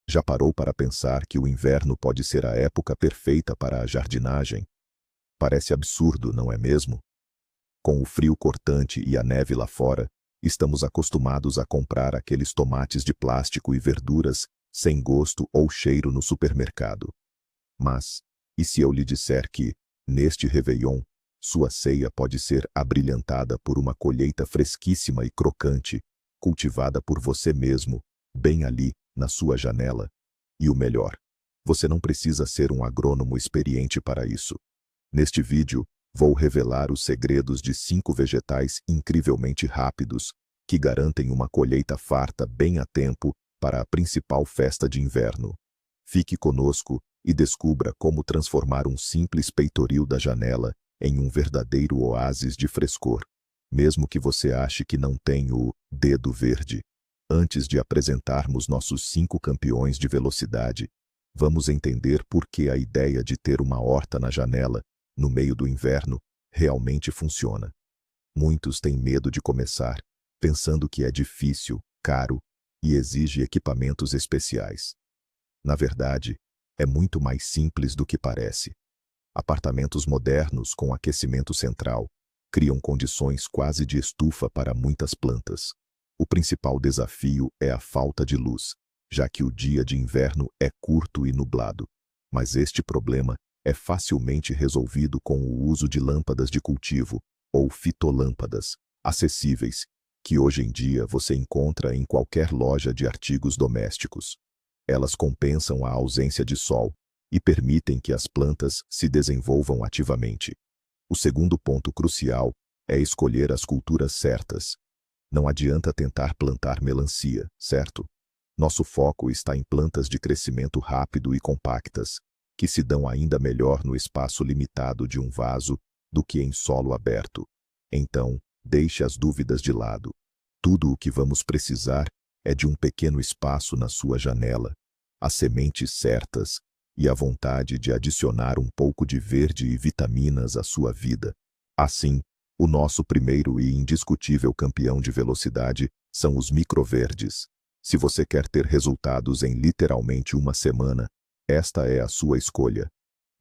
Já parou para pensar que o inverno pode ser a época perfeita para a jardinagem? Parece absurdo, não é mesmo? Com o frio cortante e a neve lá fora, estamos acostumados a comprar aqueles tomates de plástico e verduras sem gosto ou cheiro no supermercado. Mas, e se eu lhe disser que, neste Réveillon, sua ceia pode ser abrilhantada por uma colheita fresquíssima e crocante, cultivada por você mesmo, bem ali, na sua janela? E o melhor, você não precisa ser um agrônomo experiente para isso. Neste vídeo, vou revelar os segredos de 5 vegetais incrivelmente rápidos, que garantem uma colheita farta bem a tempo para a principal festa de inverno. Fique conosco e descubra como transformar um simples peitoril da janela em um verdadeiro oásis de frescor, mesmo que você ache que não tem o dedo verde. Antes de apresentarmos nossos 5 campeões de velocidade, vamos entender por que a ideia de ter uma horta na janela, no meio do inverno, realmente funciona. Muitos têm medo de começar, pensando que é difícil, caro e exige equipamentos especiais. Na verdade, é muito mais simples do que parece. Apartamentos modernos com aquecimento central criam condições quase de estufa para muitas plantas. O principal desafio é a falta de luz, já que o dia de inverno é curto e nublado. Mas este problema é facilmente resolvido com o uso de lâmpadas de cultivo, ou fitolâmpadas, acessíveis, que hoje em dia você encontra em qualquer loja de artigos domésticos. Elas compensam a ausência de sol e permitem que as plantas se desenvolvam ativamente. O segundo ponto crucial é escolher as culturas certas. Não adianta tentar plantar melancia, certo? Nosso foco está em plantas de crescimento rápido e compactas, que se dão ainda melhor no espaço limitado de um vaso do que em solo aberto. Então, deixe as dúvidas de lado. Tudo o que vamos precisar é de um pequeno espaço na sua janela, as sementes certas e a vontade de adicionar um pouco de verde e vitaminas à sua vida. Assim, o nosso primeiro e indiscutível campeão de velocidade são os microverdes. Se você quer ter resultados em literalmente uma semana, esta é a sua escolha.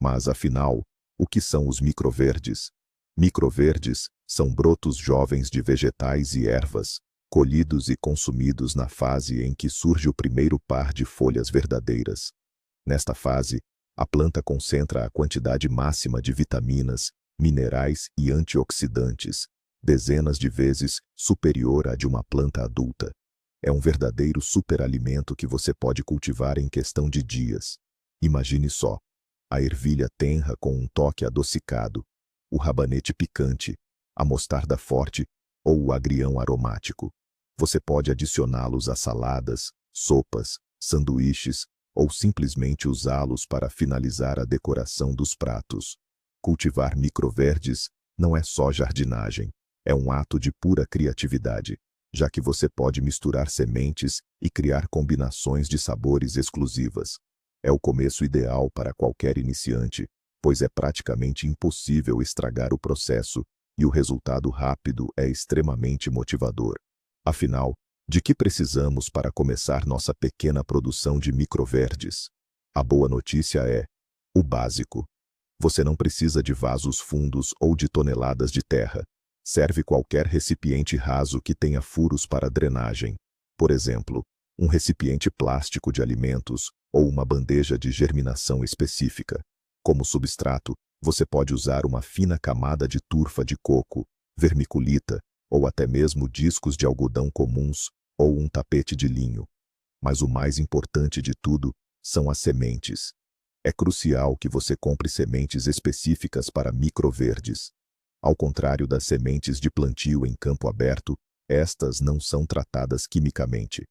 Mas afinal, o que são os microverdes? Microverdes são brotos jovens de vegetais e ervas, colhidos e consumidos na fase em que surge o primeiro par de folhas verdadeiras. Nesta fase, a planta concentra a quantidade máxima de vitaminas, minerais e antioxidantes, dezenas de vezes superior à de uma planta adulta. É um verdadeiro superalimento que você pode cultivar em questão de dias. Imagine só, a ervilha tenra com um toque adocicado, o rabanete picante, a mostarda forte ou o agrião aromático. Você pode adicioná-los a saladas, sopas, sanduíches ou simplesmente usá-los para finalizar a decoração dos pratos. Cultivar microverdes não é só jardinagem, é um ato de pura criatividade, já que você pode misturar sementes e criar combinações de sabores exclusivas. É o começo ideal para qualquer iniciante, pois é praticamente impossível estragar o processo e o resultado rápido é extremamente motivador. Afinal, de que precisamos para começar nossa pequena produção de microverdes? A boa notícia é o básico. Você não precisa de vasos fundos ou de toneladas de terra. Serve qualquer recipiente raso que tenha furos para drenagem. Por exemplo, um recipiente plástico de alimentos ou uma bandeja de germinação específica. Como substrato, você pode usar uma fina camada de turfa de coco, vermiculita ou até mesmo discos de algodão comuns ou um tapete de linho. Mas o mais importante de tudo são as sementes. É crucial que você compre sementes específicas para microverdes. Ao contrário das sementes de plantio em campo aberto, estas não são tratadas quimicamente.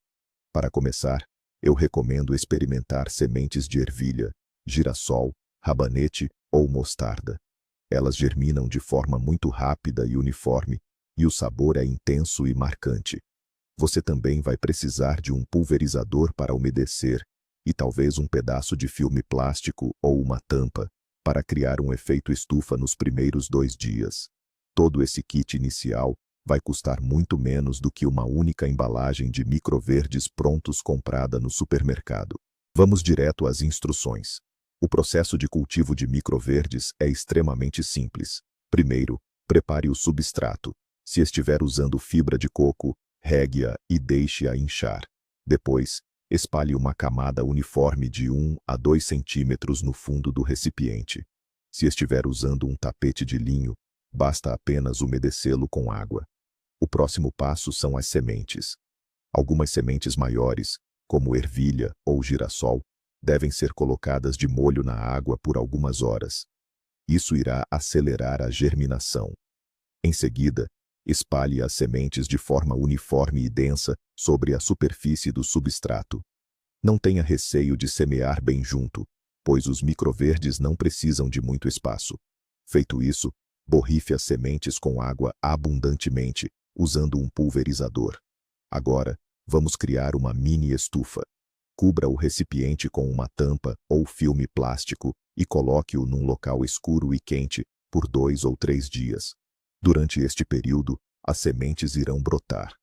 Para começar, eu recomendo experimentar sementes de ervilha, girassol, rabanete ou mostarda. Elas germinam de forma muito rápida e uniforme, e o sabor é intenso e marcante. Você também vai precisar de um pulverizador para umedecer, e talvez um pedaço de filme plástico ou uma tampa, para criar um efeito estufa nos primeiros 2 dias. Todo esse kit inicial vai custar muito menos do que uma única embalagem de microverdes prontos comprada no supermercado. Vamos direto às instruções. O processo de cultivo de microverdes é extremamente simples. Primeiro, prepare o substrato. Se estiver usando fibra de coco, regue-a e deixe-a inchar. Depois, espalhe uma camada uniforme de 1 a 2 centímetros no fundo do recipiente. Se estiver usando um tapete de linho, basta apenas umedecê-lo com água. O próximo passo são as sementes. Algumas sementes maiores, como ervilha ou girassol, devem ser colocadas de molho na água por algumas horas. Isso irá acelerar a germinação. Em seguida, espalhe as sementes de forma uniforme e densa sobre a superfície do substrato. Não tenha receio de semear bem junto, pois os microverdes não precisam de muito espaço. Feito isso, borrife as sementes com água abundantemente, usando um pulverizador. Agora, vamos criar uma mini estufa. Cubra o recipiente com uma tampa ou filme plástico e coloque-o num local escuro e quente por 2 ou 3 dias. Durante este período, as sementes irão brotar.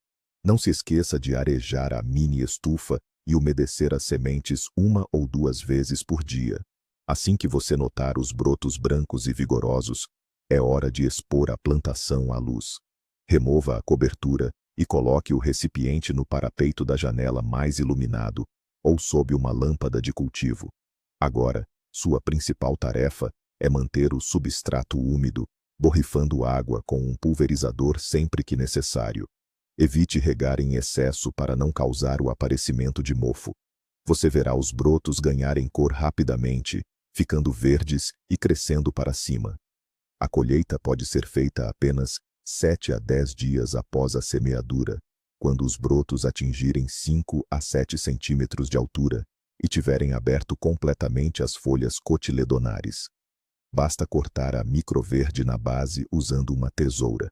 Não se esqueça de arejar a mini estufa e umedecer as sementes 1 ou 2 vezes por dia. Assim que você notar os brotos brancos e vigorosos, é hora de expor a plantação à luz. Remova a cobertura e coloque o recipiente no parapeito da janela mais iluminado ou sob uma lâmpada de cultivo. Agora, sua principal tarefa é manter o substrato úmido, borrifando água com um pulverizador sempre que necessário. Evite regar em excesso para não causar o aparecimento de mofo. Você verá os brotos ganharem cor rapidamente, ficando verdes e crescendo para cima. A colheita pode ser feita apenas 7 a 10 dias após a semeadura, quando os brotos atingirem 5 a 7 centímetros de altura e tiverem aberto completamente as folhas cotiledonares. Basta cortar a microverde na base usando uma tesoura.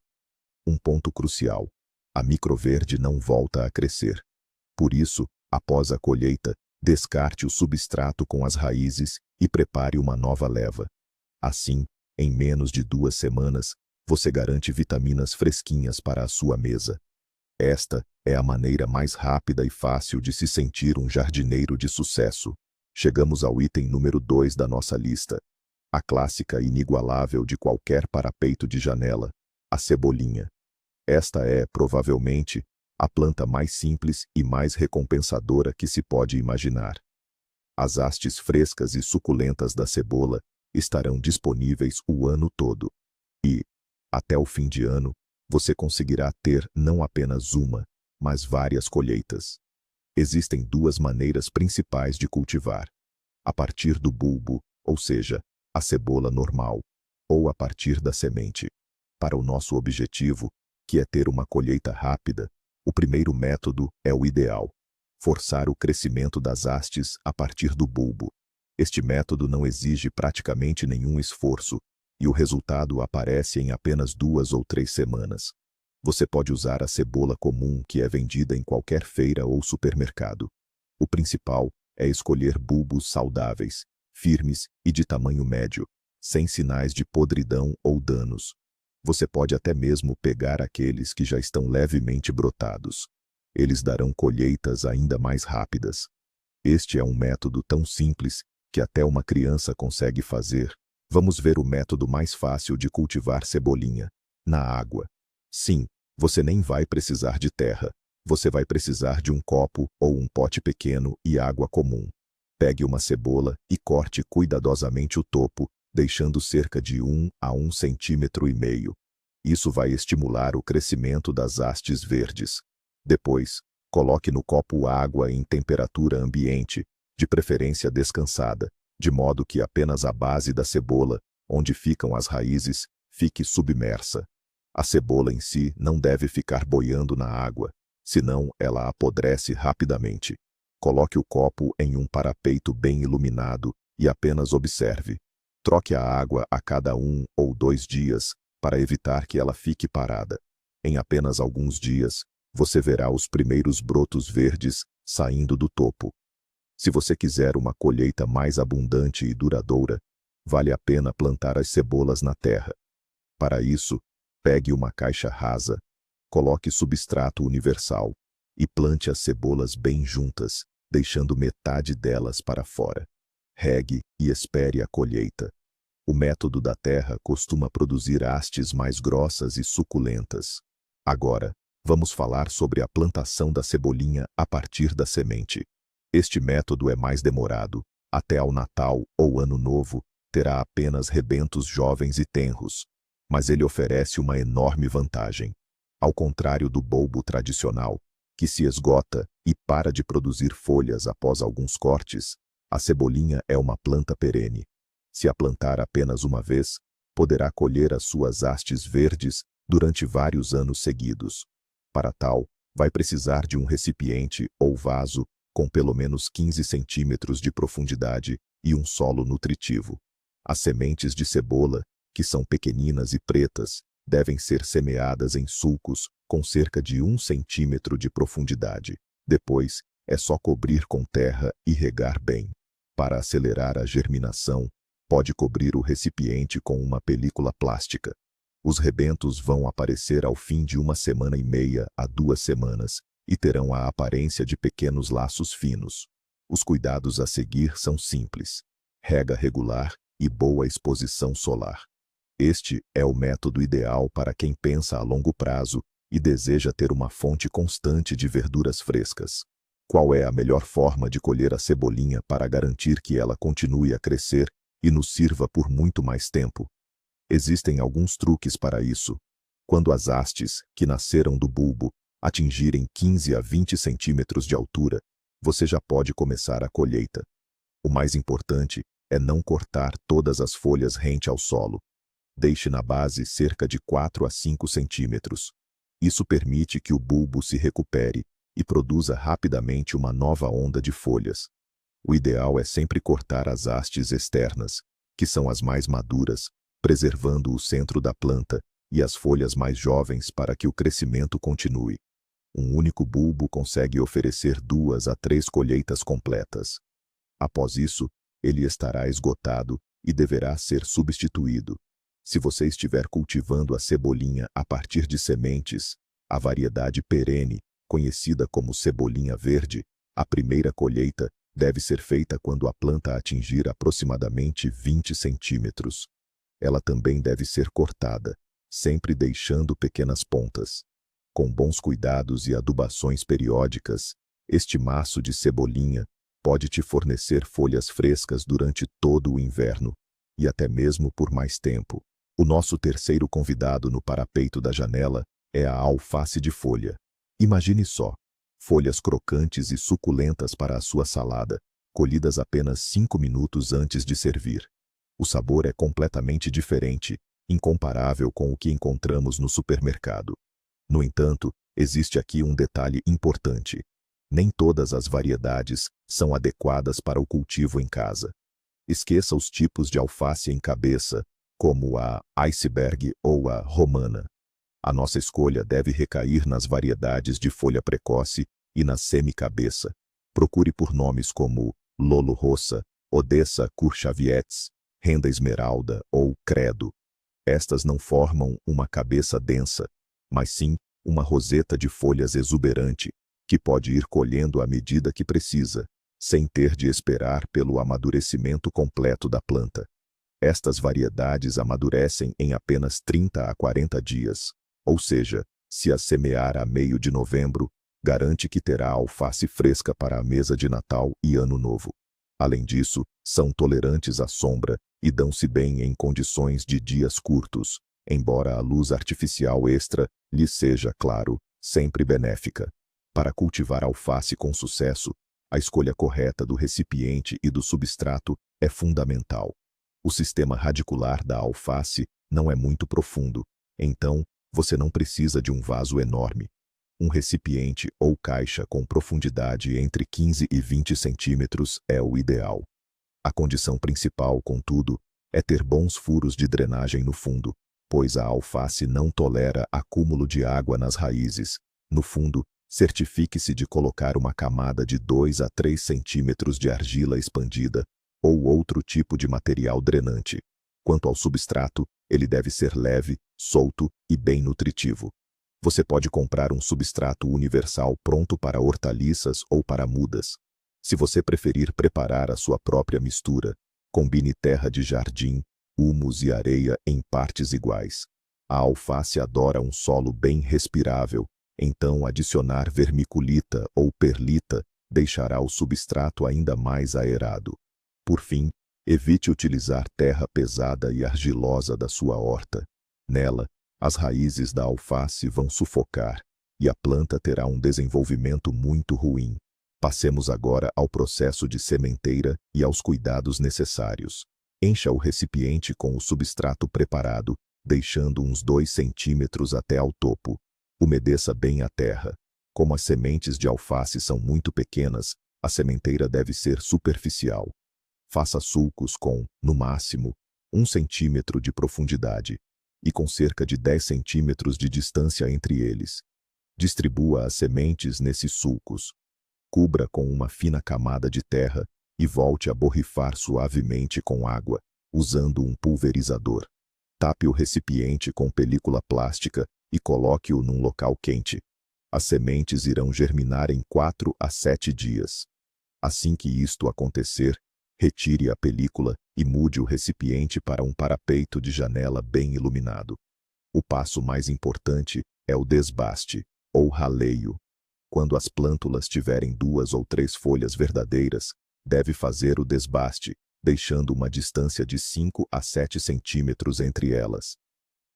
Um ponto crucial: a microverde não volta a crescer. Por isso, após a colheita, descarte o substrato com as raízes e prepare uma nova leva. Assim, em menos de 2 semanas, você garante vitaminas fresquinhas para a sua mesa. Esta é a maneira mais rápida e fácil de se sentir um jardineiro de sucesso. Chegamos ao item número 2 da nossa lista. A clássica e inigualável de qualquer parapeito de janela, a cebolinha. Esta é, provavelmente, a planta mais simples e mais recompensadora que se pode imaginar. As hastes frescas e suculentas da cebola estarão disponíveis o ano todo. E, até o fim de ano, você conseguirá ter não apenas uma, mas várias colheitas. Existem 2 maneiras principais de cultivar: a partir do bulbo, ou seja, a cebola normal, ou a partir da semente. Para o nosso objetivo, que é ter uma colheita rápida, o primeiro método é o ideal: forçar o crescimento das hastes a partir do bulbo. Este método não exige praticamente nenhum esforço, e o resultado aparece em apenas 2 ou 3 semanas. Você pode usar a cebola comum que é vendida em qualquer feira ou supermercado. O principal é escolher bulbos saudáveis, firmes e de tamanho médio, sem sinais de podridão ou danos. Você pode até mesmo pegar aqueles que já estão levemente brotados. Eles darão colheitas ainda mais rápidas. Este é um método tão simples que até uma criança consegue fazer. Vamos ver o método mais fácil de cultivar cebolinha: na água. Sim, você nem vai precisar de terra. Você vai precisar de um copo ou um pote pequeno e água comum. Pegue uma cebola e corte cuidadosamente o topo, deixando cerca de 1 a 1,5 centímetros. Isso vai estimular o crescimento das hastes verdes. Depois, coloque no copo água em temperatura ambiente, de preferência descansada, de modo que apenas a base da cebola, onde ficam as raízes, fique submersa. A cebola em si não deve ficar boiando na água, senão ela apodrece rapidamente. Coloque o copo em um parapeito bem iluminado e apenas observe. Troque a água a cada 1 ou 2 dias, para evitar que ela fique parada. Em apenas alguns dias, você verá os primeiros brotos verdes saindo do topo. Se você quiser uma colheita mais abundante e duradoura, vale a pena plantar as cebolas na terra. Para isso, pegue uma caixa rasa, coloque substrato universal e plante as cebolas bem juntas, deixando metade delas para fora. Regue e espere a colheita. O método da terra costuma produzir hastes mais grossas e suculentas. Agora, vamos falar sobre a plantação da cebolinha a partir da semente. Este método é mais demorado. Até ao Natal ou Ano Novo, terá apenas rebentos jovens e tenros, mas ele oferece uma enorme vantagem. Ao contrário do bulbo tradicional, que se esgota e para de produzir folhas após alguns cortes, a cebolinha é uma planta perene. Se a plantar apenas uma vez, poderá colher as suas hastes verdes durante vários anos seguidos. Para tal, vai precisar de um recipiente ou vaso com pelo menos 15 centímetros de profundidade e um solo nutritivo. As sementes de cebola, que são pequeninas e pretas, devem ser semeadas em sulcos com cerca de 1 centímetro de profundidade. Depois, é só cobrir com terra e regar bem. Para acelerar a germinação, pode cobrir o recipiente com uma película plástica. Os rebentos vão aparecer ao fim de 1,5 a 2 semanas e terão a aparência de pequenos laços finos. Os cuidados a seguir são simples: rega regular e boa exposição solar. Este é o método ideal para quem pensa a longo prazo e deseja ter uma fonte constante de verduras frescas. Qual é a melhor forma de colher a cebolinha para garantir que ela continue a crescer e nos sirva por muito mais tempo? Existem alguns truques para isso. Quando as hastes, que nasceram do bulbo, atingirem 15 a 20 centímetros de altura, você já pode começar a colheita. O mais importante é não cortar todas as folhas rente ao solo. Deixe na base cerca de 4 a 5 centímetros. Isso permite que o bulbo se recupere e produza rapidamente uma nova onda de folhas. O ideal é sempre cortar as hastes externas, que são as mais maduras, preservando o centro da planta e as folhas mais jovens para que o crescimento continue. Um único bulbo consegue oferecer 2 a 3 colheitas completas. Após isso, ele estará esgotado e deverá ser substituído. Se você estiver cultivando a cebolinha a partir de sementes, a variedade perene, conhecida como cebolinha verde, a primeira colheita deve ser feita quando a planta atingir aproximadamente 20 centímetros. Ela também deve ser cortada, sempre deixando pequenas pontas. Com bons cuidados e adubações periódicas, este maço de cebolinha pode te fornecer folhas frescas durante todo o inverno, e até mesmo por mais tempo. O nosso terceiro convidado no parapeito da janela é a alface de folha. Imagine só, folhas crocantes e suculentas para a sua salada, colhidas apenas 5 minutos antes de servir. O sabor é completamente diferente, incomparável com o que encontramos no supermercado. No entanto, existe aqui um detalhe importante. Nem todas as variedades são adequadas para o cultivo em casa. Esqueça os tipos de alface em cabeça, como a iceberg ou a romana. A nossa escolha deve recair nas variedades de folha precoce e na semi-cabeça. Procure por nomes como Lolo Rossa, Odessa Curchavietes, Renda Esmeralda ou Credo. Estas não formam uma cabeça densa, mas sim uma roseta de folhas exuberante, que pode ir colhendo à medida que precisa, sem ter de esperar pelo amadurecimento completo da planta. Estas variedades amadurecem em apenas 30 a 40 dias, ou seja, se as semear a meio de novembro, garante que terá alface fresca para a mesa de Natal e Ano Novo. Além disso, são tolerantes à sombra e dão-se bem em condições de dias curtos, embora a luz artificial extra lhes seja, claro, sempre benéfica. Para cultivar alface com sucesso, a escolha correta do recipiente e do substrato é fundamental. O sistema radicular da alface não é muito profundo, então você não precisa de um vaso enorme. Um recipiente ou caixa com profundidade entre 15 e 20 centímetros é o ideal. A condição principal, contudo, é ter bons furos de drenagem no fundo, pois a alface não tolera acúmulo de água nas raízes. No fundo, certifique-se de colocar uma camada de 2 a 3 centímetros de argila expandida ou outro tipo de material drenante. Quanto ao substrato, ele deve ser leve, solto e bem nutritivo. Você pode comprar um substrato universal pronto para hortaliças ou para mudas. Se você preferir preparar a sua própria mistura, combine terra de jardim, humus e areia em partes iguais. A alface adora um solo bem respirável, então adicionar vermiculita ou perlita deixará o substrato ainda mais aerado. Por fim, evite utilizar terra pesada e argilosa da sua horta. Nela, as raízes da alface vão sufocar e a planta terá um desenvolvimento muito ruim. Passemos agora ao processo de sementeira e aos cuidados necessários. Encha o recipiente com o substrato preparado, deixando uns 2 centímetros até ao topo. Umedeça bem a terra. Como as sementes de alface são muito pequenas, a sementeira deve ser superficial. Faça sulcos com, no máximo, 1 centímetro de profundidade e com cerca de 10 centímetros de distância entre eles. Distribua as sementes nesses sulcos. Cubra com uma fina camada de terra e volte a borrifar suavemente com água, usando um pulverizador. Tape o recipiente com película plástica e coloque-o num local quente. As sementes irão germinar em 4 a 7 dias. Assim que isto acontecer, retire a película e mude o recipiente para um parapeito de janela bem iluminado. O passo mais importante é o desbaste, ou raleio. Quando as plântulas tiverem 2 ou 3 folhas verdadeiras, deve fazer o desbaste, deixando uma distância de 5 a 7 centímetros entre elas.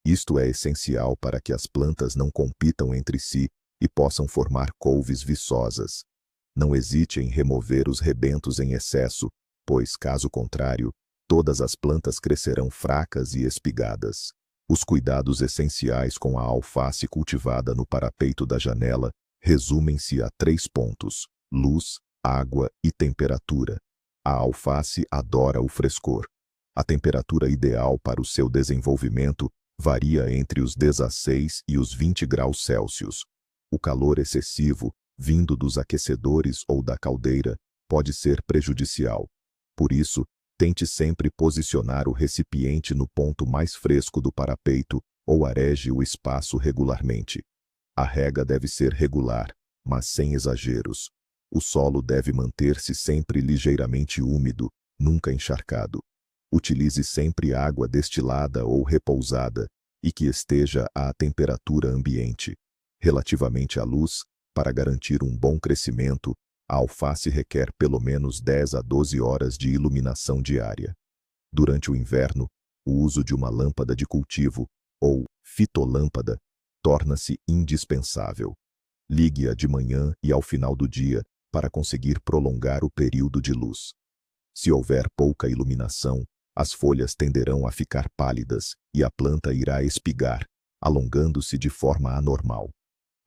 Isto é essencial para que as plantas não compitam entre si e possam formar couves viçosas. Não hesite em remover os rebentos em excesso, pois, caso contrário, todas as plantas crescerão fracas e espigadas. Os cuidados essenciais com a alface cultivada no parapeito da janela resumem-se a 3 pontos: luz, água e temperatura. A alface adora o frescor. A temperatura ideal para o seu desenvolvimento varia entre os 16 e os 20 graus Celsius. O calor excessivo, vindo dos aquecedores ou da caldeira, pode ser prejudicial. Por isso, tente sempre posicionar o recipiente no ponto mais fresco do parapeito ou areje o espaço regularmente. A rega deve ser regular, mas sem exageros. O solo deve manter-se sempre ligeiramente úmido, nunca encharcado. Utilize sempre água destilada ou repousada e que esteja à temperatura ambiente. Relativamente à luz, para garantir um bom crescimento, a alface requer pelo menos 10 a 12 horas de iluminação diária. Durante o inverno, o uso de uma lâmpada de cultivo, ou fitolâmpada, torna-se indispensável. Ligue-a de manhã e ao final do dia para conseguir prolongar o período de luz. Se houver pouca iluminação, as folhas tenderão a ficar pálidas e a planta irá espigar, alongando-se de forma anormal.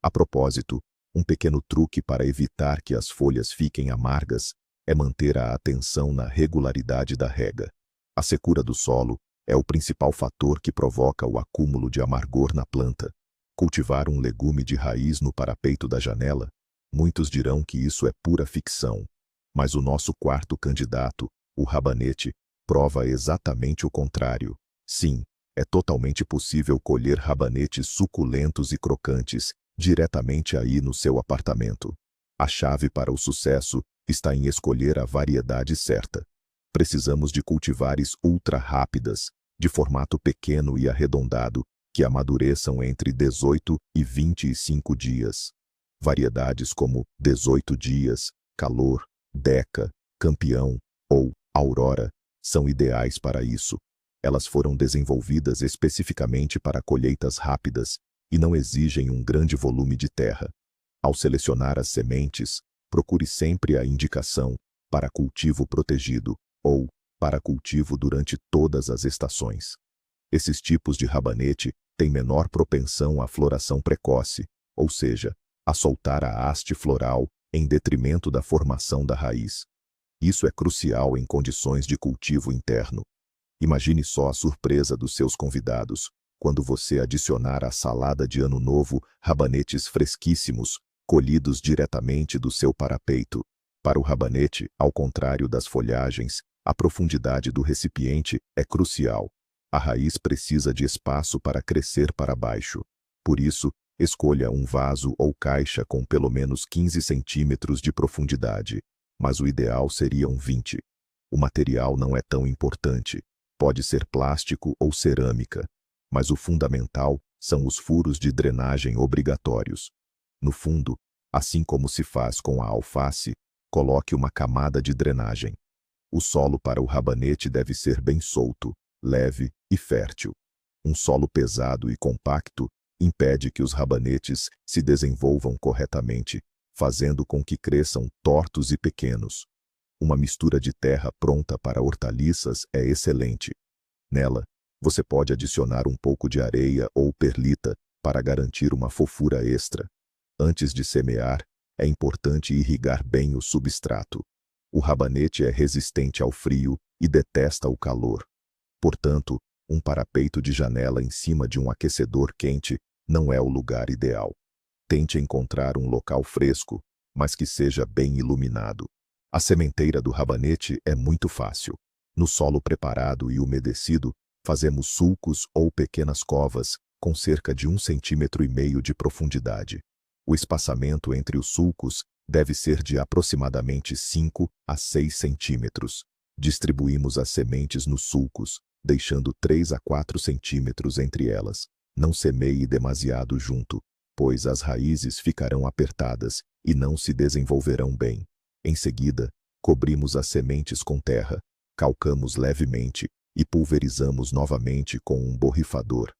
A propósito, um pequeno truque para evitar que as folhas fiquem amargas é manter a atenção na regularidade da rega. A secura do solo é o principal fator que provoca o acúmulo de amargor na planta. Cultivar um legume de raiz no parapeito da janela? Muitos dirão que isso é pura ficção. Mas o nosso quarto candidato, o rabanete, prova exatamente o contrário. Sim, é totalmente possível colher rabanetes suculentos e crocantes diretamente aí no seu apartamento. A chave para o sucesso está em escolher a variedade certa. Precisamos de cultivares ultra rápidas, de formato pequeno e arredondado, que amadureçam entre 18 e 25 dias. Variedades como 18 dias, calor, Deca, Campeão ou Aurora são ideais para isso. Elas foram desenvolvidas especificamente para colheitas rápidas e não exigem um grande volume de terra. Ao selecionar as sementes, procure sempre a indicação para cultivo protegido ou para cultivo durante todas as estações. Esses tipos de rabanete têm menor propensão à floração precoce, ou seja, a soltar a haste floral em detrimento da formação da raiz. Isso é crucial em condições de cultivo interno. Imagine só a surpresa dos seus convidados quando você adicionar à salada de Ano Novo rabanetes fresquíssimos, colhidos diretamente do seu parapeito. Para o rabanete, ao contrário das folhagens, a profundidade do recipiente é crucial. A raiz precisa de espaço para crescer para baixo. Por isso, escolha um vaso ou caixa com pelo menos 15 centímetros de profundidade. mas o ideal seriam 20. O material não é tão importante. Pode ser plástico ou cerâmica, mas o fundamental são os furos de drenagem obrigatórios. No fundo, assim como se faz com a alface, coloque uma camada de drenagem. O solo para o rabanete deve ser bem solto, leve e fértil. Um solo pesado e compacto impede que os rabanetes se desenvolvam corretamente, fazendo com que cresçam tortos e pequenos. Uma mistura de terra pronta para hortaliças é excelente. Nela, você pode adicionar um pouco de areia ou perlita para garantir uma fofura extra. Antes de semear, é importante irrigar bem o substrato. O rabanete é resistente ao frio e detesta o calor. Portanto, um parapeito de janela em cima de um aquecedor quente não é o lugar ideal. Tente encontrar um local fresco, mas que seja bem iluminado. A sementeira do rabanete é muito fácil. No solo preparado e umedecido, fazemos sulcos ou pequenas covas com cerca de 1,5 cm de profundidade. O espaçamento entre os sulcos deve ser de aproximadamente 5 a 6 centímetros. Distribuímos as sementes nos sulcos, deixando 3 a 4 centímetros entre elas. Não semeie demasiado junto, pois as raízes ficarão apertadas e não se desenvolverão bem. Em seguida, cobrimos as sementes com terra, calcamos levemente e pulverizamos novamente com um borrifador.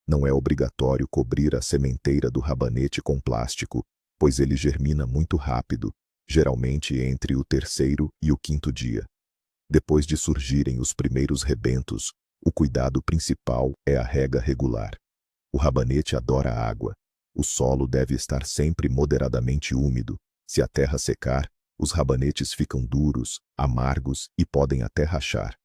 Não é obrigatório cobrir a sementeira do rabanete com plástico, pois ele germina muito rápido, geralmente entre o 3º e o 5º dia. Depois de surgirem os primeiros rebentos, o cuidado principal é a rega regular. O rabanete adora água. O solo deve estar sempre moderadamente úmido. Se a terra secar, os rabanetes ficam duros, amargos e podem até rachar.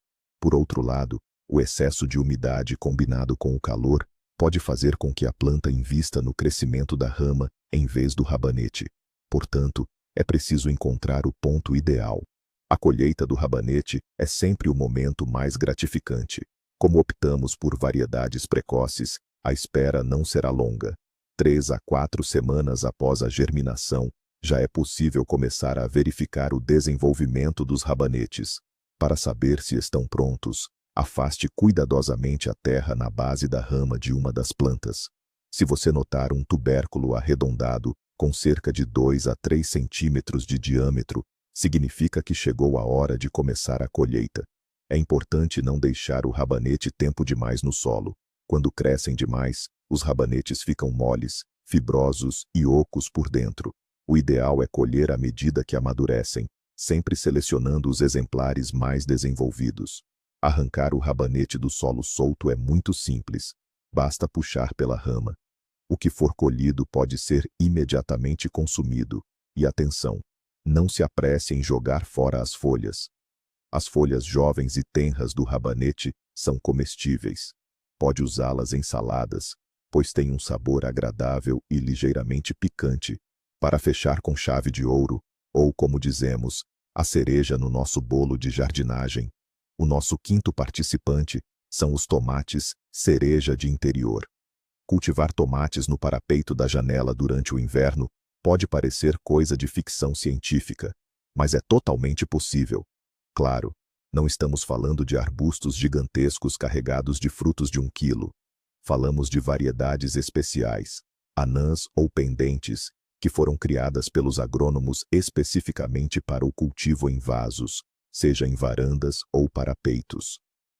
Por outro lado, o excesso de umidade combinado com o calor pode fazer com que a planta invista no crescimento da rama em vez do rabanete. Portanto, é preciso encontrar o ponto ideal. A colheita do rabanete é sempre o momento mais gratificante. Como optamos por variedades precoces, a espera não será longa. 3 a 4 semanas após a germinação, já é possível começar a verificar o desenvolvimento dos rabanetes. Para saber se estão prontos, afaste cuidadosamente a terra na base da rama de uma das plantas. Se você notar um tubérculo arredondado, com cerca de 2 a 3 centímetros de diâmetro, significa que chegou a hora de começar a colheita. É importante não deixar o rabanete tempo demais no solo. Quando crescem demais, os rabanetes ficam moles, fibrosos e ocos por dentro. O ideal é colher à medida que amadurecem, sempre selecionando os exemplares mais desenvolvidos. Arrancar o rabanete do solo solto é muito simples. Basta puxar pela rama. O que for colhido pode ser imediatamente consumido. E atenção, não se apresse em jogar fora as folhas. As folhas jovens e tenras do rabanete são comestíveis. Pode usá-las em saladas, pois têm um sabor agradável e ligeiramente picante. Para fechar com chave de ouro, ou como dizemos, a cereja no nosso bolo de jardinagem, o nosso quinto participante são os tomates cereja de interior. Cultivar tomates no parapeito da janela durante o inverno pode parecer coisa de ficção científica, mas é totalmente possível. Claro, não estamos falando de arbustos gigantescos carregados de frutos de 1 quilo. Falamos de variedades especiais, anãs ou pendentes, que foram criadas pelos agrônomos especificamente para o cultivo em vasos, seja em varandas ou parapeitos.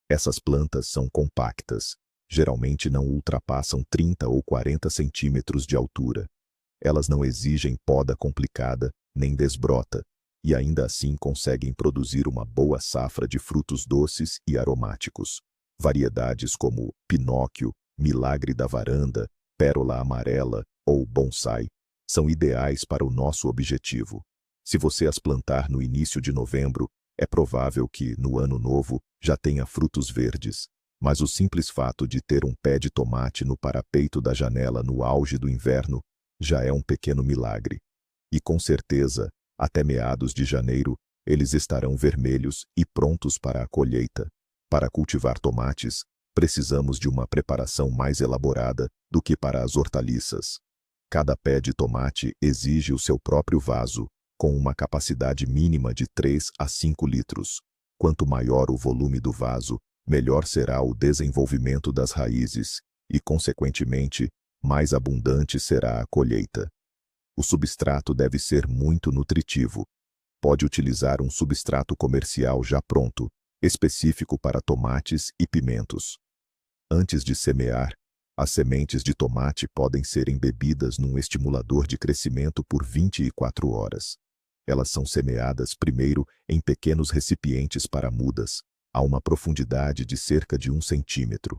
Essas plantas são compactas, geralmente não ultrapassam 30 ou 40 centímetros de altura. Elas não exigem poda complicada, nem desbrota, e ainda assim conseguem produzir uma boa safra de frutos doces e aromáticos. Variedades como Pinóquio, Milagre da Varanda, Pérola Amarela ou Bonsai são ideais para o nosso objetivo. Se você as plantar no início de novembro, é provável que, no ano novo, já tenha frutos verdes. Mas o simples fato de ter um pé de tomate no parapeito da janela no auge do inverno já é um pequeno milagre. E com certeza, até meados de janeiro, eles estarão vermelhos e prontos para a colheita. Para cultivar tomates, precisamos de uma preparação mais elaborada do que para as hortaliças. Cada pé de tomate exige o seu próprio vaso, com uma capacidade mínima de 3 a 5 litros. Quanto maior o volume do vaso, melhor será o desenvolvimento das raízes e, consequentemente, mais abundante será a colheita. O substrato deve ser muito nutritivo. Pode utilizar um substrato comercial já pronto, específico para tomates e pimentos. Antes de semear, as sementes de tomate podem ser embebidas num estimulador de crescimento por 24 horas. Elas são semeadas primeiro em pequenos recipientes para mudas, a uma profundidade de cerca de 1 centímetro.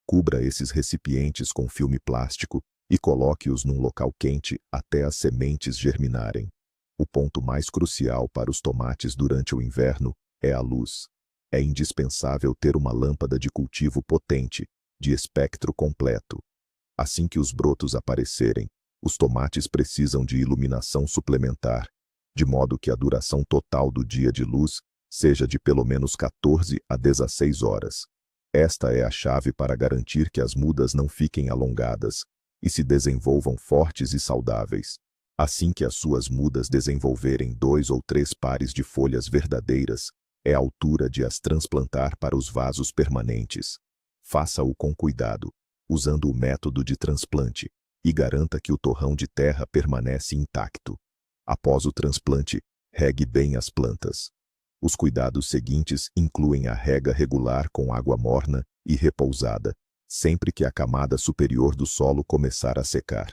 Cubra esses recipientes com filme plástico e coloque-os num local quente até as sementes germinarem. O ponto mais crucial para os tomates durante o inverno é a luz. É indispensável ter uma lâmpada de cultivo potente, de espectro completo. Assim que os brotos aparecerem, os tomates precisam de iluminação suplementar, de modo que a duração total do dia de luz seja de pelo menos 14 a 16 horas. Esta é a chave para garantir que as mudas não fiquem alongadas e se desenvolvam fortes e saudáveis. Assim que as suas mudas desenvolverem 2 ou 3 pares de folhas verdadeiras, é a altura de as transplantar para os vasos permanentes. Faça-o com cuidado, usando o método de transplante, e garanta que o torrão de terra permanece intacto. Após o transplante, regue bem as plantas. Os cuidados seguintes incluem a rega regular com água morna e repousada, sempre que a camada superior do solo começar a secar.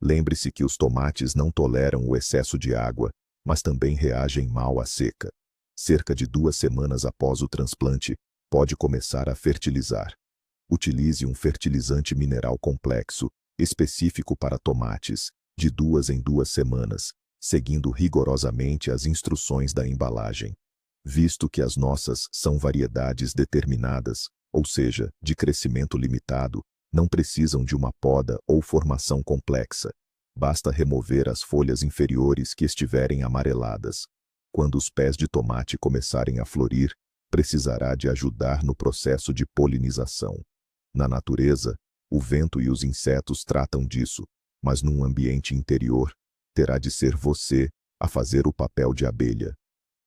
Lembre-se que os tomates não toleram o excesso de água, mas também reagem mal à seca. Cerca de 2 semanas após o transplante, pode começar a fertilizar. Utilize um fertilizante mineral complexo, específico para tomates, de 2 em 2 semanas, seguindo rigorosamente as instruções da embalagem. Visto que as nossas são variedades determinadas, ou seja, de crescimento limitado, não precisam de uma poda ou formação complexa. Basta remover as folhas inferiores que estiverem amareladas. Quando os pés de tomate começarem a florir, precisará de ajudar no processo de polinização. Na natureza, o vento e os insetos tratam disso, mas num ambiente interior, terá de ser você a fazer o papel de abelha.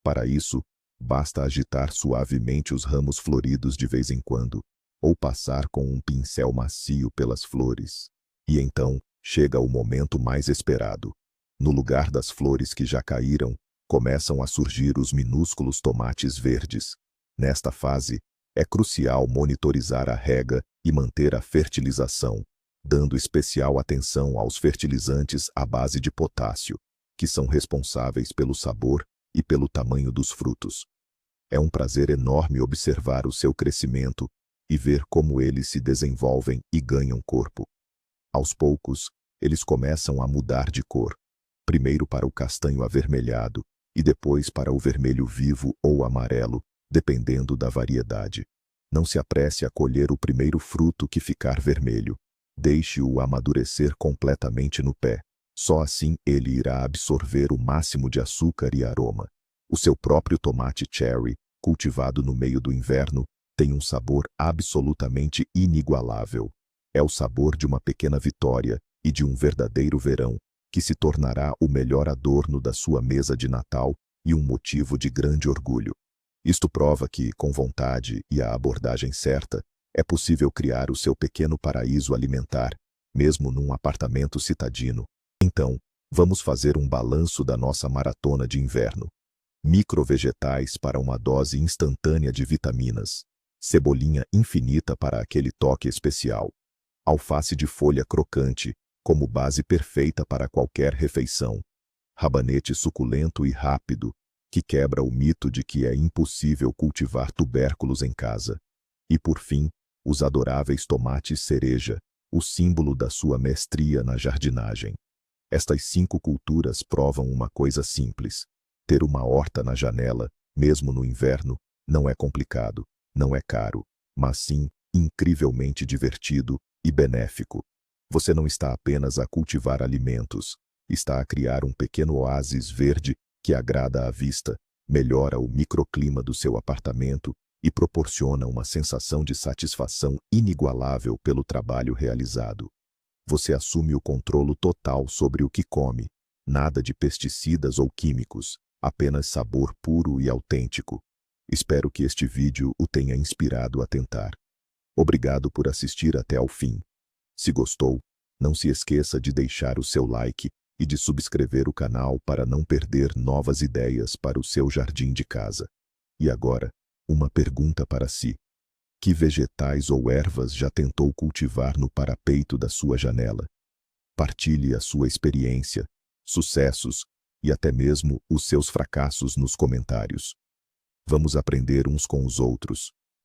Para isso, basta agitar suavemente os ramos floridos de vez em quando, ou passar com um pincel macio pelas flores. E então, chega o momento mais esperado. No lugar das flores que já caíram, começam a surgir os minúsculos tomates verdes. Nesta fase, é crucial monitorizar a rega e manter a fertilização, dando especial atenção aos fertilizantes à base de potássio, que são responsáveis pelo sabor e pelo tamanho dos frutos. É um prazer enorme observar o seu crescimento e ver como eles se desenvolvem e ganham corpo. Aos poucos, eles começam a mudar de cor, primeiro para o castanho avermelhado e depois para o vermelho vivo ou amarelo, dependendo da variedade. Não se apresse a colher o primeiro fruto que ficar vermelho. Deixe-o amadurecer completamente no pé. Só assim ele irá absorver o máximo de açúcar e aroma. O seu próprio tomate cherry, cultivado no meio do inverno, tem um sabor absolutamente inigualável. É o sabor de uma pequena vitória e de um verdadeiro verão, que se tornará o melhor adorno da sua mesa de Natal e um motivo de grande orgulho. Isto prova que, com vontade e a abordagem certa, é possível criar o seu pequeno paraíso alimentar, mesmo num apartamento citadino. Então, vamos fazer um balanço da nossa maratona de inverno. Microvegetais para uma dose instantânea de vitaminas. Cebolinha infinita para aquele toque especial. Alface de folha crocante, como base perfeita para qualquer refeição. Rabanete suculento e rápido, que quebra o mito de que é impossível cultivar tubérculos em casa. E por fim, os adoráveis tomates cereja, o símbolo da sua mestria na jardinagem. Estas 5 culturas provam uma coisa simples. Ter uma horta na janela, mesmo no inverno, não é complicado, não é caro, mas sim incrivelmente divertido e benéfico. Você não está apenas a cultivar alimentos, está a criar um pequeno oásis verde que agrada à vista, melhora o microclima do seu apartamento e proporciona uma sensação de satisfação inigualável pelo trabalho realizado. Você assume o controle total sobre o que come, Nada de pesticidas ou químicos, apenas sabor puro e autêntico. Espero que este vídeo o tenha inspirado a tentar. Obrigado por assistir até ao fim. Se gostou, não se esqueça de deixar o seu like e de subscrever o canal para não perder novas ideias para o seu jardim de casa. E agora, uma pergunta para si. Que vegetais ou ervas já tentou cultivar no parapeito da sua janela? Partilhe a sua experiência, sucessos e até mesmo os seus fracassos nos comentários. Vamos aprender uns com os outros.